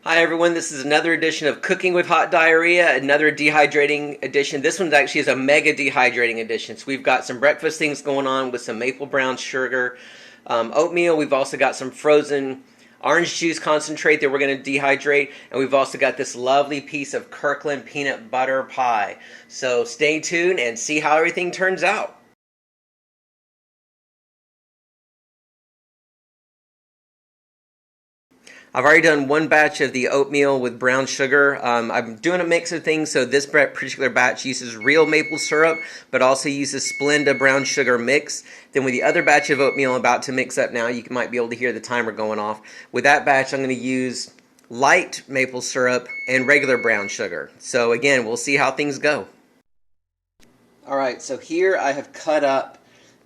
Hi everyone, this is another edition of Cooking with Hot Diarrhea, another dehydrating edition. This one actually is a mega dehydrating edition. So we've got some breakfast things going on with some maple brown sugar, oatmeal. We've also got some frozen orange juice concentrate that we're going to dehydrate. And we've also got this lovely piece of Kirkland peanut butter pie. So stay tuned and see how everything turns out. I've already done one batch of the oatmeal with brown sugar. I'm doing a mix of things, so this particular batch uses real maple syrup, but also uses Splenda brown sugar mix. Then with the other batch of oatmeal I'm about to mix up now, you might be able to hear the timer going off. With that batch, I'm going to use light maple syrup and regular brown sugar. So again, we'll see how things go. Alright, so here I have cut up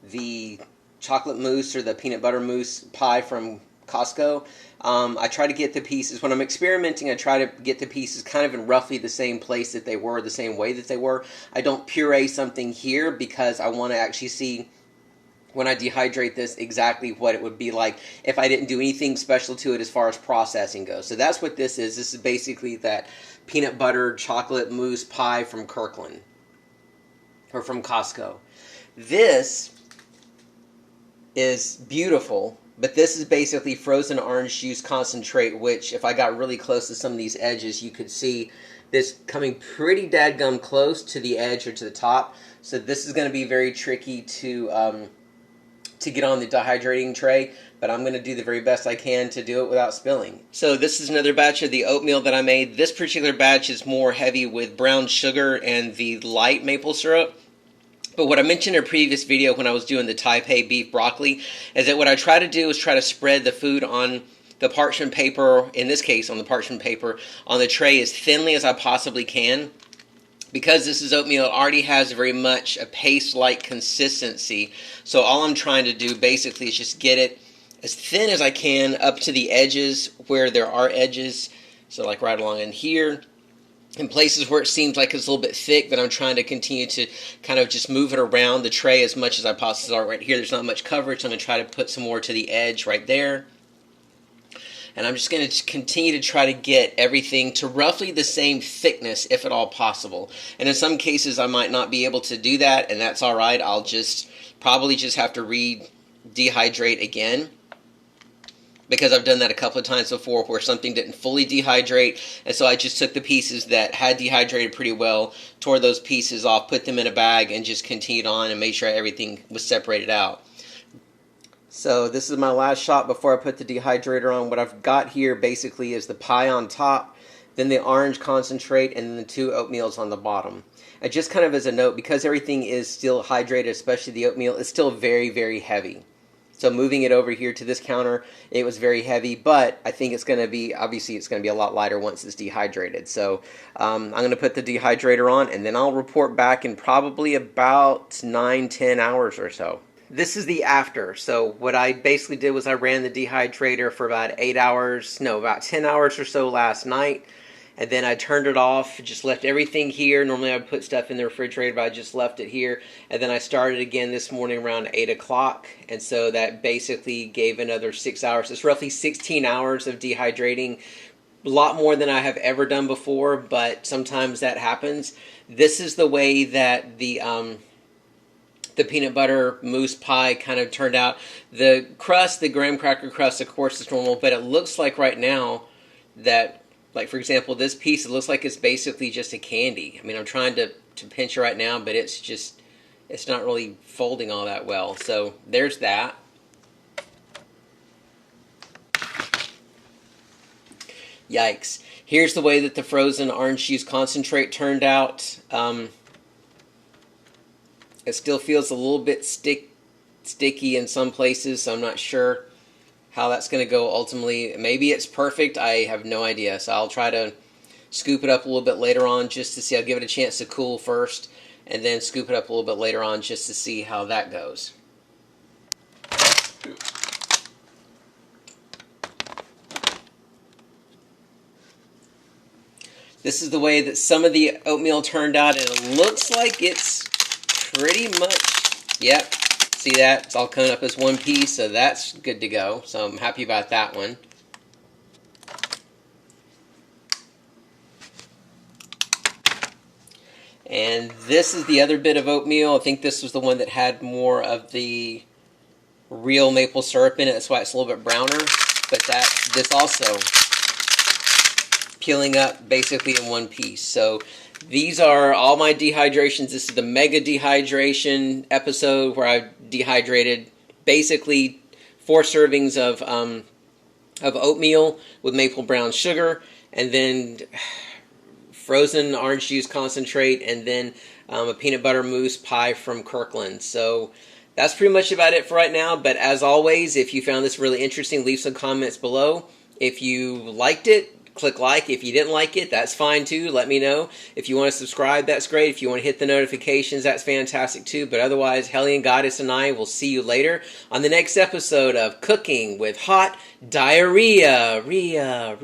the chocolate mousse or the peanut butter mousse pie from Costco. I try to get the pieces, when I'm experimenting, I try to get the pieces kind of in roughly the same place that they were, the same way that they were. I don't puree something here because I want to actually see, when I dehydrate this, exactly what it would be like if I didn't do anything special to it as far as processing goes. So that's what this is. This is basically that peanut butter chocolate mousse pie from Kirkland, or from Costco. This is beautiful. But this is basically frozen orange juice concentrate, which if I got really close to some of these edges, you could see this coming pretty dadgum close to the edge or to the top. So this is going to be very tricky to get on the dehydrating tray, but I'm going to do the very best I can to do it without spilling. So this is another batch of the oatmeal that I made. This particular batch is more heavy with brown sugar and the light maple syrup. But what I mentioned in a previous video when I was doing the Taipei beef broccoli is that what I try to do is try to spread the food on the parchment paper, in this case on the parchment paper, on the tray as thinly as I possibly can. Because this is oatmeal, it already has very much a paste-like consistency. So all I'm trying to do basically is just get it as thin as I can up to the edges where there are edges. So like right along in here. In places where it seems like it's a little bit thick, that I'm trying to continue to kind of just move it around the tray as much as I possibly can. Right here, there's not much coverage, so I'm going to try to put some more to the edge right there. And I'm just going to continue to try to get everything to roughly the same thickness, if at all possible. And in some cases, I might not be able to do that, and that's all right. I'll probably just have to dehydrate again, because I've done that a couple of times before where something didn't fully dehydrate, and so I just took the pieces that had dehydrated pretty well, tore those pieces off, put them in a bag, and just continued on and made sure everything was separated out. So this is my last shot before I put the dehydrator on. What I've got here basically is the pie on top, then the orange concentrate, and then the two oatmeals on the bottom. And just kind of as a note, because everything is still hydrated, especially the oatmeal, it's still very, very heavy. So moving it over here to this counter, it was very heavy, but I think it's going to be, obviously it's going to be a lot lighter once it's dehydrated. So I'm going to put the dehydrator on, and then I'll report back in probably about 9-10 hours or so. This is the after. So what I basically did was I ran the dehydrator for about 10 hours or so last night. And then I turned it off, just left everything here. Normally I would put stuff in the refrigerator, but I just left it here. And then I started again this morning around 8 o'clock. And so that basically gave another 6 hours. It's roughly 16 hours of dehydrating. A lot more than I have ever done before, but sometimes that happens. This is the way that the peanut butter mousse pie kind of turned out. The crust, the graham cracker crust, of course, is normal, but it looks like right now that, like, for example, this piece, it looks like it's basically just a candy. I mean, I'm trying to pinch it right now, but it's not really folding all that well. So there's that. Yikes. Here's the way that the frozen orange juice concentrate turned out. It still feels a little bit sticky in some places, so I'm not sure how that's going to go ultimately. Maybe it's perfect. I have no idea. So I'll try to scoop it up a little bit later on just to see. I'll give it a chance to cool first and then scoop it up a little bit later on just to see how that goes. This is the way that some of the oatmeal turned out, and it looks like it's pretty much, yep. See that? It's all coming up as one piece, so that's good to go. So I'm happy about that one. And this is the other bit of oatmeal. I think this was the one that had more of the real maple syrup in it. That's why it's a little bit browner. But this also peeling up basically in one piece. So these are all my dehydrations. This is the mega dehydration episode where I dehydrated basically 4 servings of oatmeal with maple brown sugar, and then frozen orange juice concentrate, and then a peanut butter mousse pie from Kirkland. So that's pretty much about it for right now. But as always, if you found this really interesting, leave some comments below. If you liked it, click like. If you didn't like it, that's fine too. Let me know. If you want to subscribe, that's great. If you want to hit the notifications, that's fantastic too. But otherwise, Hellion Goddess and I will see you later on the next episode of Cooking with Hot Diarrhea. Rhea.